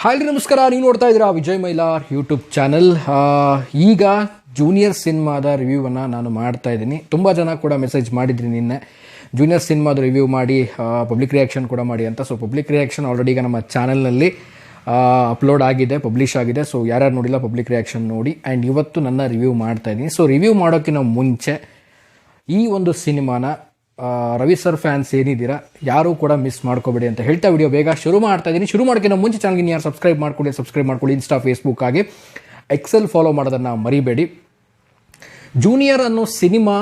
Hi ನಮಸ್ಕಾರ, ನೀವು ನೋಡ್ತಾ ಇದ್ದೀರಾ ವಿಜಯ್ ಮೈಲಾರ್ ಯೂಟ್ಯೂಬ್ ಚಾನಲ್. ಈಗ ಜೂನಿಯರ್ ಸಿನಿಮಾದ ರಿವ್ಯೂವನ್ನು ನಾನು ಮಾಡ್ತಾ ಇದ್ದೀನಿ. ತುಂಬ ಜನ ಕೂಡ ಮೆಸೇಜ್ ಮಾಡಿದ್ರಿ ನಿನ್ನೆ ಜೂನಿಯರ್ ಸಿನಿಮಾದ ರಿವ್ಯೂ ಮಾಡಿ, ಪಬ್ಲಿಕ್ ರಿಯಾಕ್ಷನ್ ಕೂಡ ಮಾಡಿ ಅಂತ. ಸೊ ಪಬ್ಲಿಕ್ ರಿಯಾಕ್ಷನ್ ಆಲ್ರೆಡಿ ಈಗ ನಮ್ಮ ಚಾನಲ್ನಲ್ಲಿ ಅಪ್ಲೋಡ್ ಆಗಿದೆ, ಪಬ್ಲಿಷ್ ಆಗಿದೆ. ಸೊ ಯಾರ್ಯಾರು ನೋಡಿಲ್ಲ ಪಬ್ಲಿಕ್ ರಿಯಾಕ್ಷನ್ ನೋಡಿ. ಆ್ಯಂಡ್ ಇವತ್ತು ನನ್ನ ರಿವ್ಯೂ ಮಾಡ್ತಾ ಇದ್ದೀನಿ. ಸೊ ರಿವ್ಯೂ ಮಾಡೋಕ್ಕಿಂತ ಮುಂಚೆ ಈ ಒಂದು ಸಿನಿಮಾನ ರವಿ ಸರ್ ಫ್ಯಾನ್ಸ್ ಏನಿದ್ದೀರಾ ಯಾರೂ ಕೂಡ ಮಿಸ್ ಮಾಡ್ಕೋಬೇಡಿ ಅಂತ ಹೇಳ್ತಾ ವಿಡಿಯೋ ಬೇಗ ಶುರು ಮಾಡ್ತಾ ಇದ್ದೀನಿ. ಶುರು ಮಾಡೋಕ್ಕಿಂತ ಮುಂಚೆ ಚಾನಲ್ಗೆ ಯಾರು ಸಬ್ಸ್ಕ್ರೈಬ್ ಮಾಡ್ಕೊಳ್ಳಿ. ಇನ್ಸ್ಟಾ, ಫೇಸ್ಬುಕ್ ಆಗಿ ಎಕ್ಸೆಲ್ ಫಾಲೋ ಮಾಡೋದನ್ನು ಮರಿಬೇಡಿ. ಜೂನಿಯರ್ ಅನ್ನೋ ಸಿನಿಮಾ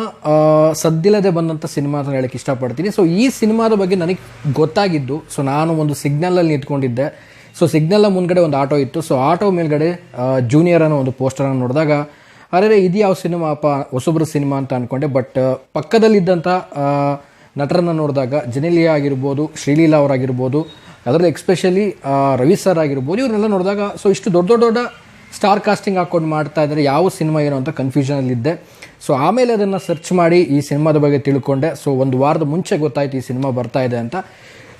ಸದ್ದಿಲ್ಲದೆ ಬಂದಂಥ ಸಿನಿಮಾ ಅಂತ ಹೇಳಕ್ಕೆ ಇಷ್ಟಪಡ್ತೀನಿ. ಸೊ ಈ ಸಿನಿಮಾದ ಬಗ್ಗೆ ನನಗೆ ಗೊತ್ತಾಗಿದ್ದು, ಸೊ ನಾನು ಒಂದು ಸಿಗ್ನಲಲ್ಲಿ ನಿಂತ್ಕೊಂಡಿದ್ದೆ. ಸೊ ಸಿಗ್ನಲ್ ಮುಂದ್ಗಡೆ ಒಂದು ಆಟೋ ಇತ್ತು. ಸೊ ಆಟೋ ಮೇಲ್ಗಡೆ ಜೂನಿಯರ್ ಅನ್ನೋ ಒಂದು ಪೋಸ್ಟರನ್ನು ನೋಡಿದಾಗ ಅರೆ ಇದು ಯಾವ ಸಿನಿಮಾ ಅಪ್ಪ, ಹೊಸೊಬ್ಬರು ಸಿನಿಮಾ ಅಂತ ಅಂದ್ಕೊಂಡೆ. ಬಟ್ ಪಕ್ಕದಲ್ಲಿದ್ದಂಥ ನಟರನ್ನು ನೋಡಿದಾಗ ಜೆನೆಲಿಯಾ ಆಗಿರ್ಬೋದು, ಶ್ರೀಲೀಲಾ ಅವರಾಗಿರ್ಬೋದು, ಅದರಲ್ಲಿ ಎಕ್ಸ್ಪೆಷಲಿ ರವಿ ಸರ್ ಆಗಿರ್ಬೋದು, ಇವನ್ನೆಲ್ಲ ನೋಡಿದಾಗ ಸೊ ಇಷ್ಟು ದೊಡ್ಡ ಸ್ಟಾರ್ ಕಾಸ್ಟಿಂಗ್ ಹಾಕ್ಕೊಂಡು ಮಾಡ್ತಾ ಇದ್ದಾರೆ, ಯಾವ ಸಿನಿಮಾ ಏನು ಅಂತ ಕನ್ಫ್ಯೂಷನಲ್ಲಿದ್ದೆ. ಸೊ ಆಮೇಲೆ ಅದನ್ನು ಸರ್ಚ್ ಮಾಡಿ ಈ ಸಿನಿಮಾದ ಬಗ್ಗೆ ತಿಳ್ಕೊಂಡೆ. ಸೊ ಒಂದು ವಾರದ ಮುಂಚೆ ಗೊತ್ತಾಯ್ತು ಈ ಸಿನಿಮಾ ಬರ್ತಾ ಇದೆ ಅಂತ.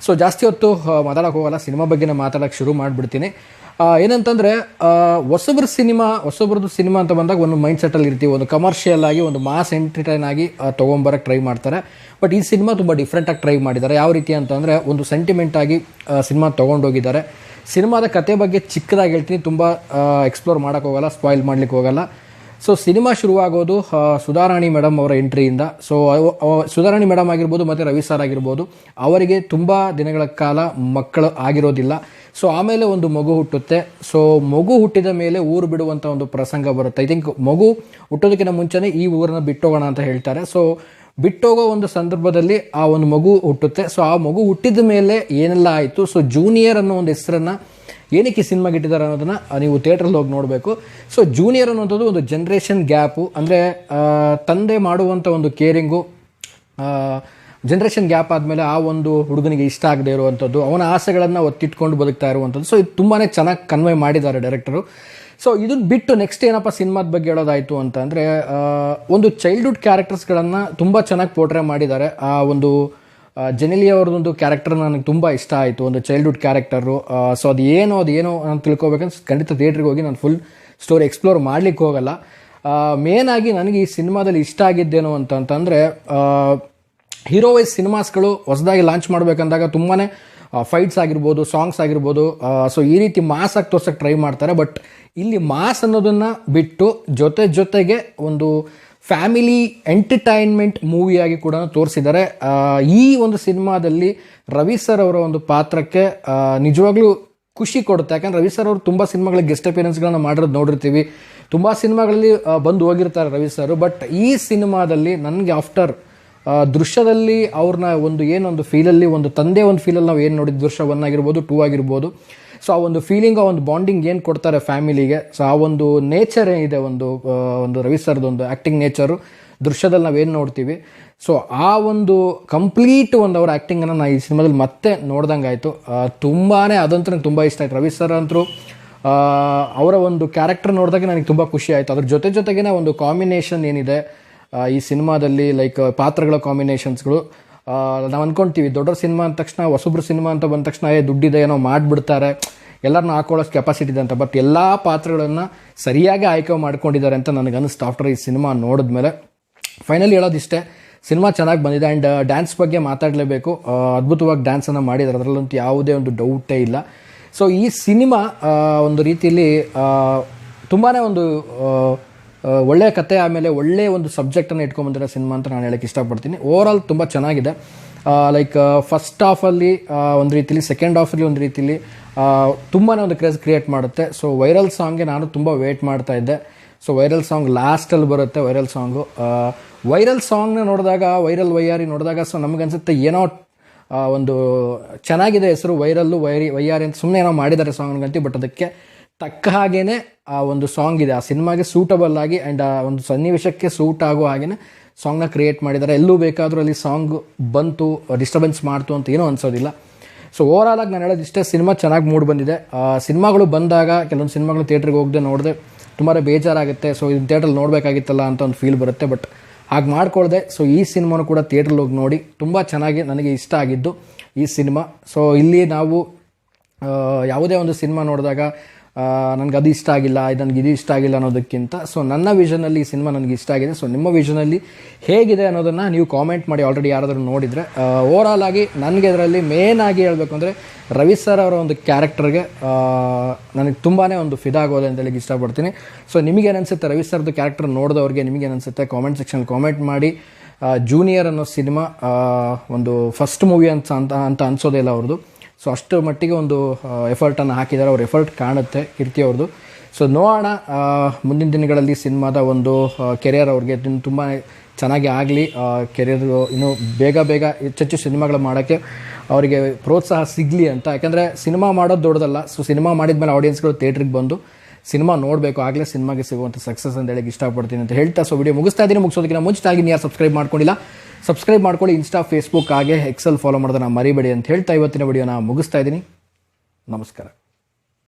ಸೊ ಜಾಸ್ತಿ ಹೊತ್ತು ಮಾತಾಡೋಕೆ ಹೋಗಲ್ಲ, ಸಿನಿಮಾ ಬಗ್ಗೆನೇ ಮಾತಾಡೋಕ್ಕೆ ಶುರು ಮಾಡಿಬಿಡ್ತೀನಿ. ಏನಂತಂದರೆ ಹೊಸೊಬ್ರದ್ದು ಸಿನಿಮಾ ಅಂತ ಬಂದಾಗ ಒಂದು ಮೈಂಡ್ ಸೆಟ್ಟಲ್ಲಿ ಇರ್ತೀವಿ, ಒಂದು ಕಮರ್ಷಿಯಲ್ ಆಗಿ ಒಂದು ಮಾಸ್ ಎಂಟರ್ಟೈನ್ ಆಗಿ ತೊಗೊಂಬರೋಕ್ಕೆ ಟ್ರೈ ಮಾಡ್ತಾರೆ. ಬಟ್ ಈ ಸಿನಿಮಾ ತುಂಬ ಡಿಫ್ರೆಂಟಾಗಿ ಟ್ರೈ ಮಾಡಿದ್ದಾರೆ. ಯಾವ ರೀತಿ ಅಂತಂದರೆ ಒಂದು ಸೆಂಟಿಮೆಂಟ್ ಆಗಿ ಸಿನಿಮಾ ತೊಗೊಂಡೋಗಿದ್ದಾರೆ. ಸಿನಿಮಾದ ಕತೆ ಬಗ್ಗೆ ಚಿಕ್ಕದಾಗಿ ಹೇಳ್ತೀನಿ, ತುಂಬ ಎಕ್ಸ್ಪ್ಲೋರ್ ಮಾಡೋಕ್ಕೆ ಹೋಗಲ್ಲ, ಸ್ಪಾಯ್ಲ್ ಮಾಡ್ಲಿಕ್ಕೆ ಹೋಗಲ್ಲ. ಸೊ ಸಿನಿಮಾ ಶುರುವಾಗೋದು ಸುಧಾರಾಣಿ ಮೇಡಮ್ ಅವರ ಎಂಟ್ರಿಯಿಂದ. ಸೊ ಸುಧಾರಾಣಿ ಮೇಡಮ್ ಆಗಿರ್ಬೋದು ಮತ್ತು ರವಿ ಸರ್ ಆಗಿರ್ಬೋದು, ಅವರಿಗೆ ತುಂಬ ದಿನಗಳ ಕಾಲ ಮಕ್ಕಳು ಆಗಿರೋದಿಲ್ಲ. ಸೊ ಆಮೇಲೆ ಒಂದು ಮಗು ಹುಟ್ಟುತ್ತೆ. ಸೊ ಮಗು ಹುಟ್ಟಿದ ಮೇಲೆ ಊರು ಬಿಡುವಂಥ ಒಂದು ಪ್ರಸಂಗ ಬರುತ್ತೆ. ಐ ಥಿಂಕ್ ಮಗು ಹುಟ್ಟೋದಕ್ಕಿಂತ ಮುಂಚೆನೇ ಈ ಊರನ್ನ ಬಿಟ್ಟೋಗೋಣ ಅಂತ ಹೇಳ್ತಾರೆ. ಸೊ ಬಿಟ್ಟೋಗೋ ಒಂದು ಸಂದರ್ಭದಲ್ಲಿ ಆ ಒಂದು ಮಗು ಹುಟ್ಟುತ್ತೆ. ಸೊ ಆ ಮಗು ಹುಟ್ಟಿದ ಮೇಲೆ ಏನೆಲ್ಲ ಆಯಿತು, ಸೊ ಜೂನಿಯರ್ ಅನ್ನೋ ಒಂದು ಹೆಸರನ್ನು ಏನಕ್ಕೆ ಸಿನಿಮಾಗೆ ಇಟ್ಟಿದ್ದಾರೆ ಅನ್ನೋದನ್ನು ನೀವು ಥಿಯೇಟ್ರಲ್ಲಿ ಹೋಗಿ ನೋಡಬೇಕು. ಸೊ ಜೂನಿಯರ್ ಅನ್ನೋಂಥದ್ದು ಒಂದು ಜನ್ರೇಷನ್ ಗ್ಯಾಪು, ಅಂದರೆ ತಂದೆ ಮಾಡುವಂಥ ಒಂದು ಕೇರಿಂಗು ಜನ್ರೇಷನ್ ಗ್ಯಾಪ್ ಆದಮೇಲೆ ಆ ಒಂದು ಹುಡುಗನಿಗೆ ಇಷ್ಟ ಆಗದೆ ಇರುವಂಥದ್ದು, ಅವನ ಆಸೆಗಳನ್ನು ಒತ್ತಿಟ್ಕೊಂಡು ಬದುಕ್ತಾ ಇರುವಂಥದ್ದು. ಸೊ ಇದು ತುಂಬಾ ಚೆನ್ನಾಗಿ ಕನ್ವೆ ಮಾಡಿದ್ದಾರೆ ಡೈರೆಕ್ಟರು. ಸೊ ಇದನ್ನು ಬಿಟ್ಟು ನೆಕ್ಸ್ಟ್ ಏನಪ್ಪ ಸಿನಿಮಾದ ಬಗ್ಗೆ ಹೇಳೋದಾಯಿತು ಅಂತಂದರೆ, ಒಂದು ಚೈಲ್ಡ್ಹುಡ್ ಕ್ಯಾರೆಕ್ಟರ್ಸ್ಗಳನ್ನು ತುಂಬ ಚೆನ್ನಾಗಿ ಪೋರ್ಟ್ರೇ ಮಾಡಿದ್ದಾರೆ. ಆ ಒಂದು ಜೆನೆಲಿಯಾ ಅವ್ರದ್ದೊಂದು ಕ್ಯಾರೆಕ್ಟರ್ ನನಗೆ ತುಂಬ ಇಷ್ಟ ಆಯಿತು, ಒಂದು ಚೈಲ್ಡ್ಹುಡ್ ಕ್ಯಾರೆಕ್ಟರು. ಸೊ ಅದೇನೋ ಅಂತ ತಿಳ್ಕೊಬೇಕಂತ ಖಂಡಿತ ಥಿಯೇಟ್ರಿಗೆ ಹೋಗಿ ನಾನು ಫುಲ್ ಸ್ಟೋರಿ ಎಕ್ಸ್ಪ್ಲೋರ್ ಮಾಡಲಿಕ್ಕೆ ಹೋಗಲ್ಲ. ಮೇನಾಗಿ ನನಗೆ ಈ ಸಿನಿಮಾದಲ್ಲಿ ಇಷ್ಟ ಆಗಿದ್ದೇನು ಅಂತಂದರೆ, ಹೀರೋ ವೈಸ್ ಸಿನಿಮಾಸ್ಗಳು ಹೊಸದಾಗಿ ಲಾಂಚ್ ಮಾಡಬೇಕಂದಾಗ ತುಂಬಾ ಫೈಟ್ಸ್ ಆಗಿರ್ಬೋದು, ಸಾಂಗ್ಸ್ ಆಗಿರ್ಬೋದು, ಸೊ ಈ ರೀತಿ ಮಾಸ್ ಆಗಿ ತೋರ್ಸೋಕ್ಕೆ ಟ್ರೈ ಮಾಡ್ತಾರೆ. ಬಟ್ ಇಲ್ಲಿ ಮಾಸ್ ಅನ್ನೋದನ್ನು ಬಿಟ್ಟು ಜೊತೆಗೆ ಒಂದು ಫ್ಯಾಮಿಲಿ ಎಂಟರ್ಟೈನ್ಮೆಂಟ್ ಮೂವಿಯಾಗಿ ಕೂಡ ತೋರಿಸಿದ್ದಾರೆ. ಈ ಒಂದು ಸಿನಿಮಾದಲ್ಲಿ ರವಿ ಸರ್ ಅವರ ಒಂದು ಪಾತ್ರಕ್ಕೆ ನಿಜವಾಗ್ಲೂ ಖುಷಿ ಕೊಡುತ್ತೆ. ಯಾಕಂದರೆ ರವಿ ಸರ್ ಅವರು ತುಂಬ ಸಿನಿಮಾಗಳಿಗೆ ಗೆಸ್ಟ್ ಅಪಿಯರೆನ್ಸ್ಗಳನ್ನ ಮಾಡಿರೋದು ನೋಡಿರ್ತೀವಿ, ತುಂಬ ಸಿನಿಮಾಗಳಲ್ಲಿ ಬಂದು ಹೋಗಿರ್ತಾರೆ ರವಿ ಸರ್. ಬಟ್ ಈ ಸಿನಿಮಾದಲ್ಲಿ ನನಗೆ ಆಫ್ಟರ್ ದೃಶ್ಯದಲ್ಲಿ ಅವ್ರನ್ನ ಏನೊಂದು ಫೀಲಲ್ಲಿ, ಒಂದು ತಂದೆ ಒಂದು ಫೀಲಲ್ಲಿ ನಾವು ಏನು ನೋಡಿದ ದೃಶ್ಯ 1 ಆಗಿರ್ಬೋದು 2 ಆಗಿರ್ಬೋದು, ಸೊ ಆ ಒಂದು ಫೀಲಿಂಗ್, ಆ ಒಂದು ಬಾಂಡಿಂಗ್ ಏನು ಕೊಡ್ತಾರೆ ಫ್ಯಾಮಿಲಿಗೆ, ಸೊ ಆ ಒಂದು ನೇಚರ್ ಏನಿದೆ, ಒಂದು ರವಿ ಸರ್ದು ಒಂದು ಆ್ಯಕ್ಟಿಂಗ್ ನೇಚರು ದೃಶ್ಯದಲ್ಲಿ ನಾವೇನು ನೋಡ್ತೀವಿ, ಸೊ ಆ ಒಂದು ಕಂಪ್ಲೀಟ್ ಅವ್ರ ಆ್ಯಕ್ಟಿಂಗನ್ನು ನಾನು ಈ ಸಿನಿಮಾದಲ್ಲಿ ಮತ್ತೆ ನೋಡ್ದಂಗೆ ಆಯಿತು. ತುಂಬಾ ಅದಂತೂ ನನಗೆ ತುಂಬ ಇಷ್ಟ ಆಯಿತು. ರವಿ ಸರ್ ಅಂತರೂ ಅವರ ಒಂದು ಕ್ಯಾರೆಕ್ಟರ್ ನೋಡಿದಾಗ ನನಗೆ ತುಂಬ ಖುಷಿ ಆಯಿತು. ಅದ್ರ ಜೊತೆಗೇನೆ ಒಂದು ಕಾಂಬಿನೇಷನ್ ಏನಿದೆ ಈ ಸಿನಿಮಾದಲ್ಲಿ, ಲೈಕ್ ಪಾತ್ರಗಳ ಕಾಂಬಿನೇಷನ್ಸ್ಗಳು. ನಾವು ಅಂದ್ಕೊಳ್ತೀವಿ ದೊಡ್ಡ ಸಿನಿಮಾ ಅಂದ ತಕ್ಷಣ, ಹೊಸೊಬ್ರು ಸಿನಿಮಾ ಅಂತ ಬಂದ ತಕ್ಷಣ ದುಡ್ಡಿದೆ ಏನೋ ಮಾಡಿಬಿಡ್ತಾರೆ, ಎಲ್ಲರನ್ನೂ ಹಾಕೊಳ್ಳೋಷ್ಟು ಕೆಪಾಸಿಟಿ ಇದೆ ಅಂತ. ಬಟ್ ಎಲ್ಲ ಪಾತ್ರಗಳನ್ನು ಸರಿಯಾಗಿ ಆಯ್ಕೆ ಮಾಡ್ಕೊಂಡಿದ್ದಾರೆ ಅಂತ ನನಗೆ ಅನಿಸ್ತು ಆಫ್ಟರ್ ಈ ಸಿನಿಮಾ ನೋಡಿದ್ಮೇಲೆ. ಫೈನಲಿ ಹೇಳೋದಿಷ್ಟೇ, ಸಿನಿಮಾ ಚೆನ್ನಾಗಿ ಬಂದಿದೆ. ಆ್ಯಂಡ್ ಡ್ಯಾನ್ಸ್ ಬಗ್ಗೆ ಮಾತಾಡಲೇಬೇಕು, ಅದ್ಭುತವಾಗಿ ಡ್ಯಾನ್ಸನ್ನು ಮಾಡಿದ್ದಾರೆ, ಅದರಲ್ಲಂತೂ ಯಾವುದೇ ಒಂದು ಡೌಟೇ ಇಲ್ಲ. ಸೊ ಈ ಸಿನಿಮಾ ಒಂದು ರೀತಿಯಲ್ಲಿ ತುಂಬಾ ಒಂದು ಒಳ್ಳೆಯ ಕತೆ, ಆಮೇಲೆ ಒಳ್ಳೆಯ ಒಂದು ಸಬ್ಜೆಕ್ಟನ್ನು ಇಟ್ಕೊಂಡ್ಬಂದಿರೋ ಸಿನಿಮಾ ಅಂತ ನಾನು ಹೇಳಕ್ಕೆ ಇಷ್ಟಪಡ್ತೀನಿ. ಓವರಾಲ್ ತುಂಬ ಚೆನ್ನಾಗಿದೆ. ಲೈಕ್ ಫಸ್ಟ್ ಹಾಫಲ್ಲಿ ಒಂದು ರೀತಿಲಿ, ಸೆಕೆಂಡ್ ಹಾಫಲ್ಲಿ ಒಂದು ರೀತಿಲಿ ತುಂಬಾ ಒಂದು ಕ್ರೇಜ್ ಕ್ರಿಯೇಟ್ ಮಾಡುತ್ತೆ. ಸೊ ವೈರಲ್ ಸಾಂಗ್ಗೆ ನಾನು ತುಂಬ ವೇಟ್ ಮಾಡ್ತಾ ಇದ್ದೆ. ಸೊ ವೈರಲ್ ಸಾಂಗ್ ಲಾಸ್ಟಲ್ಲಿ ಬರುತ್ತೆ. ವೈರಲ್ ಸಾಂಗ್ನ ನೋಡಿದಾಗ, ವೈರಲ್ ವೈಯಾರಿ ನೋಡಿದಾಗ, ಸೊ ನಮಗನ್ಸುತ್ತೆ ಏನೋ ಒಂದು ಚೆನ್ನಾಗಿದೆ ಹೆಸರು, ವೈಯಾರಿ ಅಂತ ಸುಮ್ಮನೆ ಏನೋ ಮಾಡಿದ್ದಾರೆ ಸಾಂಗ್ಗಂತ. ಬಟ್ ಅದಕ್ಕೆ ತಕ್ಕ ಹಾಗೇ ಆ ಒಂದು ಸಾಂಗ್ ಇದೆ, ಆ ಸಿನಿಮಾಗೆ ಸೂಟಬಲ್ ಆಗಿ ಆ್ಯಂಡ್ ಆ ಒಂದು ಸನ್ನಿವೇಶಕ್ಕೆ ಸೂಟ್ ಆಗೋ ಹಾಗೇ ಸಾಂಗ್ನ ಕ್ರಿಯೇಟ್ ಮಾಡಿದ್ದಾರೆ. ಎಲ್ಲೂ ಬೇಕಾದರೂ ಅಲ್ಲಿ ಸಾಂಗ್ ಬಂತು, ಡಿಸ್ಟರ್ಬೆನ್ಸ್ ಮಾಡ್ತು ಅಂತ ಏನೂ ಅನಿಸೋದಿಲ್ಲ. ಸೊ ಓವರಾಲ್ ಆಗಿ ನಾನು ಹೇಳೋದಿಷ್ಟೇ, ಸಿನಿಮಾ ಚೆನ್ನಾಗಿ ಮೂಡ್ ಬಂದಿದೆ. ಸಿನಿಮಾಗಳು ಬಂದಾಗ ಕೆಲವೊಂದು ಸಿನಿಮಾಗಳು ಥಿಯೇಟ್ರಿಗೆ ನೋಡಿದೆ ತುಂಬಾ ಬೇಜಾರಾಗುತ್ತೆ. ಸೊ ಇದನ್ನು ಥಿಯೇಟ್ರಲ್ಲಿ ನೋಡಬೇಕಾಗಿತ್ತಲ್ಲ ಅಂತ ಒಂದು ಫೀಲ್ ಬರುತ್ತೆ. ಬಟ್ ಹಾಗೆ ಮಾಡ್ಕೊಳ್ದೆ. ಸೊ ಈ ಸಿನಿಮಾನು ಕೂಡ ಥಿಯೇಟ್ರಲ್ಲಿ ಹೋಗಿ ನೋಡಿ, ತುಂಬ ಚೆನ್ನಾಗಿ ನನಗೆ ಇಷ್ಟ ಆಗಿದ್ದು ಈ ಸಿನಿಮಾ. ಸೊ ಇಲ್ಲಿ ನಾವು ಯಾವುದೇ ಒಂದು ಸಿನಿಮಾ ನೋಡಿದಾಗ ನನಗೆ ಅದು ಇಷ್ಟ ಆಗಿಲ್ಲ, ನನಗೆ ಇದು ಇಷ್ಟ ಆಗಿಲ್ಲ ಅನ್ನೋದಕ್ಕಿಂತ ಸೊ ನನ್ನ ವಿಷನಲ್ಲಿ ಈ ಸಿನಿಮಾ ನನಗೆ ಇಷ್ಟ ಆಗಿದೆ. ಸೊ ನಿಮ್ಮ ವಿಷನಲ್ಲಿ ಹೇಗಿದೆ ಅನ್ನೋದನ್ನು ನೀವು ಕಾಮೆಂಟ್ ಮಾಡಿ. ಆಲ್ರೆಡಿ ಯಾರಾದರೂ ನೋಡಿದರೆ ಓವರಾಲ್ ಆಗಿ ನನಗೆ ಇದರಲ್ಲಿ ಮೇನ್ ಆಗಿ ಹೇಳಬೇಕು ಅಂದರೆ ರವಿ ಸರ್ ಅವರ ಒಂದು ಕ್ಯಾರೆಕ್ಟರ್ಗೆ ನನಗೆ ತುಂಬಾ ಒಂದು ಫಿದಾಗೋದೆ ಅಂತ ಹೇಳಿ ಇಷ್ಟಪಡ್ತೀನಿ. ಸೊ ನಿಮಗೇನು ಅನಿಸುತ್ತೆ ರವಿ ಸರ್ದು ಕ್ಯಾರೆಕ್ಟರ್ ನೋಡಿದವ್ರಿಗೆ ನಿಮಗೇನು ಅನಿಸುತ್ತೆ ಕಾಮೆಂಟ್ ಸೆಕ್ಷನ್ ಕಾಮೆಂಟ್ ಮಾಡಿ. ಜೂನಿಯರ್ ಅನ್ನೋ ಸಿನಿಮಾ ಒಂದು ಫಸ್ಟ್ ಮೂವಿ ಅಂತ ಅನ್ಸೋದೇ ಇಲ್ಲ ಅವ್ರದ್ದು. ಸೊ ಅಷ್ಟು ಮಟ್ಟಿಗೆ ಒಂದು ಎಫರ್ಟನ್ನು ಹಾಕಿದ್ದಾರೆ, ಅವ್ರ ಎಫರ್ಟ್ ಕಾಣುತ್ತೆ ಕೀರ್ತಿ ಅವ್ರದ್ದು. ಸೊ ನೋಡೋಣ ಮುಂದಿನ ದಿನಗಳಲ್ಲಿ ಸಿನಿಮಾದ ಒಂದು ಕೆರಿಯರ್ ಅವ್ರಿಗೆ ತುಂಬ ಚೆನ್ನಾಗಿ ಆಗಲಿ. ಕೆರಿಯರ್ ಇನ್ನೂ ಬೇಗ ಹೆಚ್ಚೆಚ್ಚು ಸಿನಿಮಾಗಳು ಮಾಡೋಕ್ಕೆ ಅವರಿಗೆ ಪ್ರೋತ್ಸಾಹ ಸಿಗಲಿ ಅಂತ. ಯಾಕಂದರೆ ಸಿನಿಮಾ ಮಾಡೋದು ದೊಡ್ಡದಲ್ಲ. ಸೊ ಸಿನಿಮಾ ಮಾಡಿದ್ಮೇಲೆ ಆಡಿಯನ್ಸ್ಗಳು ಥಿಯೇಟ್ರಿಗೆ ಬಂದು ಸಿನಿಮಾ ನೋಡಬೇಕು, ಆಗಲೇ ಸಿನಿಮಾಗೆ ಸಿಗುವಂಥ ಸಕ್ಸಸ್ ಅಂತ ಹೇಳಿ ಇಷ್ಟಪಡ್ತೀನಿ ಅಂತ ಹೇಳ್ತಾ ಸೊ ವಿಡಿಯೋ ಮುಗಿಸ್ತಾ ಇದ್ದೀನಿ. ಮುಗಿಸೋದಕ್ಕಿಂತ ಮುಂಚಿತಾಗಿ ಯಾರು ಸಬ್ಸ್ಕ್ರೈಬ್ ಮಾಡ್ಕೊಂಡಿಲ್ಲ ಸಬ್ಸ್ಕ್ರೈಬ್ ಮಾಡ್ಕೊಳ್ಳಿ. ಇನ್ಸ್ಟಾ, ಫೇಸ್ಬುಕ್ ಹಾಗೆ ಎಕ್ಸೆಲ್ ಫಾಲೋ ಮಾಡೋದನ್ನ ಮರಿಬೇಡಿ ಅಂತ ಹೇಳ್ತಾ ಇವತ್ತಿನ ವಿಡಿಯೋನ ಮುಗಿಸ್ತಾ ಇದ್ದೀನಿ. ನಮಸ್ಕಾರ.